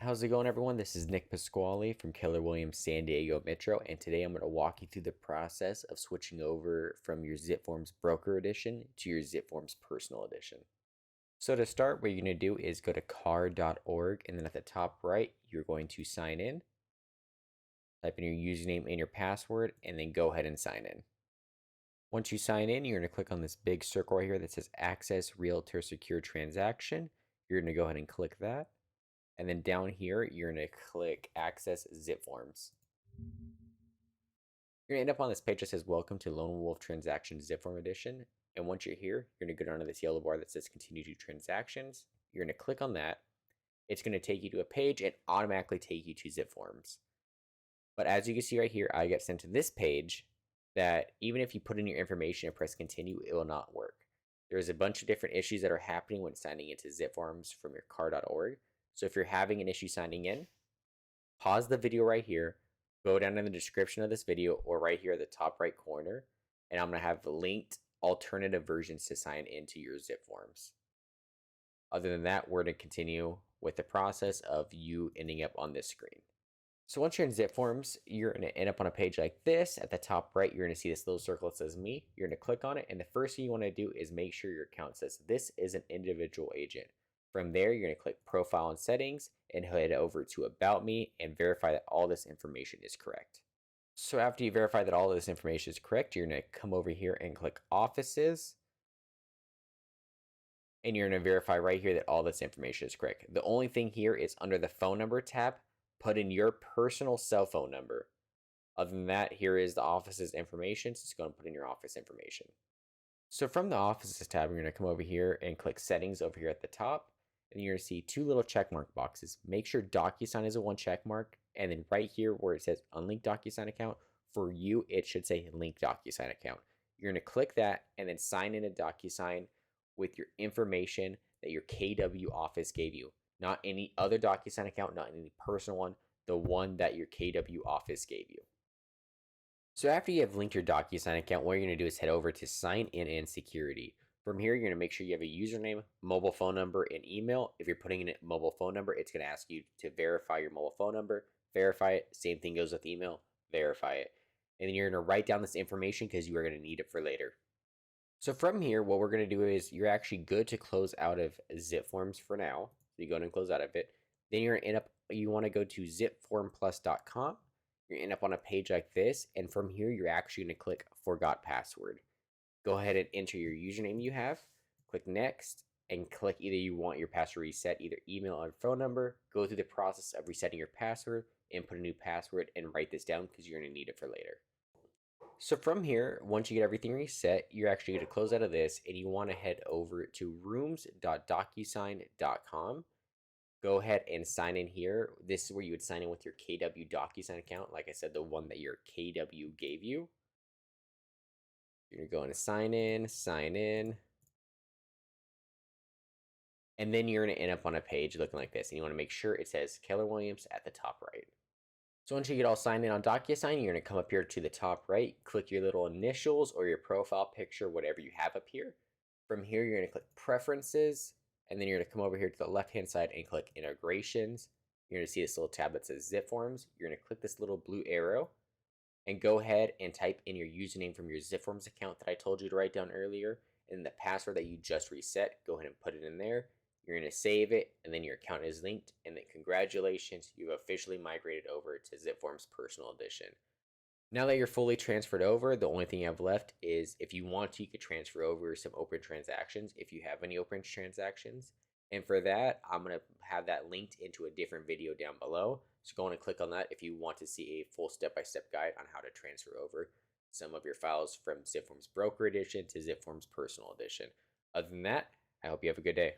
How's it going, everyone? This is Nick Pasquale from Keller Williams San Diego Metro, and today I'm going to walk you through the process of switching over from your Zipforms Broker Edition to your Zipforms Personal Edition. So to start, what you're going to do is go to car.org, and then at the top right, you're going to sign in. Type in your username and your password, and then go ahead and sign in. Once you sign in, you're going to click on this big circle right here that says Access Realtor Secure Transaction. You're going to go ahead and click that. And then down here, you're going to click Access Zipforms. You're going to end up on this page that says Welcome to Lone Wolf Transaction Zipform Edition. And once you're here, you're going to go down to this yellow bar that says Continue to Transactions. You're going to click on that. It's going to take you to a page and automatically take you to Zipforms. But as you can see right here, I get sent to this page that even if you put in your information and press continue, it will not work. There's a bunch of different issues that are happening when signing into Zipforms from your car.org. So if you're having an issue signing in, pause the video right here, go down in the description of this video or right here at the top right corner, and I'm going to have linked alternative versions to sign into your Zipforms. Other than that, we're going to continue with the process of you ending up on this screen. So once you're in Zipforms, you're going to end up on a page like this. At the top right, you're going to see this little circle that says me. You're going to click on it, and the first thing you want to do is make sure your account says this is an individual agent. From there, you're going to click Profile and Settings and head over to About Me and verify that all this information is correct. So after you verify that all this information is correct, you're going to come over here and click Offices. And you're going to verify right here that all this information is correct. The only thing here is under the phone number tab, put in your personal cell phone number. Other than that, here is the office's information. So just go and put in your office information. So from the Offices tab, you're going to come over here and click Settings over here at the top. And you're going to see two little checkmark boxes. Make sure Docusign is a one checkmark. And then right here where it says Unlinked Docusign Account, for you, it should say Linked Docusign Account. You're going to click that and then sign in a Docusign with your information that your KW office gave you. Not any other Docusign account, not any personal one, the one that your KW office gave you. So after you have linked your Docusign account, what you're going to do is head over to Sign In and Security. From here, you're going to make sure you have a username, mobile phone number, and email. If you're putting in a mobile phone number, it's going to ask you to verify your mobile phone number, verify it. Same thing goes with email, verify it. And then you're going to write down this information because you are going to need it for later. So from here, what we're going to do is you're actually good to close out of Zipforms for now. So you go ahead and close out of it. Then you're going to end up, you want to go to zipformplus.com. You're going to end up on a page like this. And from here, you're actually going to click Forgot Password. Go ahead and enter your username you have. Click Next and click either you want your password reset, either email or phone number. Go through the process of resetting your password, input a new password, and write this down because you're going to need it for later. So from here, once you get everything reset, you're actually going to close out of this and you want to head over to rooms.docusign.com. Go ahead and sign in here. This is where you would sign in with your KW Docusign account. Like I said, the one that your KW gave you. You're going to go into sign in. And then you're going to end up on a page looking like this. And you want to make sure it says Keller Williams at the top right. So once you get all signed in on Docusign, you're going to come up here to the top right, click your little initials or your profile picture, whatever you have up here. From here, you're going to click Preferences, and then you're going to come over here to the left-hand side and click Integrations. You're going to see this little tab that says Zipforms. You're going to click this little blue arrow and go ahead and type in your username from your Zipforms account that I told you to write down earlier, and the password that you just reset, go ahead and put it in there. You're going to save it, and then your account is linked, and then congratulations, you've officially migrated over to Zipforms Personal Edition. Now that you're fully transferred over, the only thing you have left is if you want to, you could transfer over some open transactions if you have any open transactions. And for that, I'm going to have that linked into a different video down below. So go on and click on that if you want to see a full step-by-step guide on how to transfer over some of your files from Zipforms Broker Edition to Zipforms Personal Edition. Other than that, I hope you have a good day.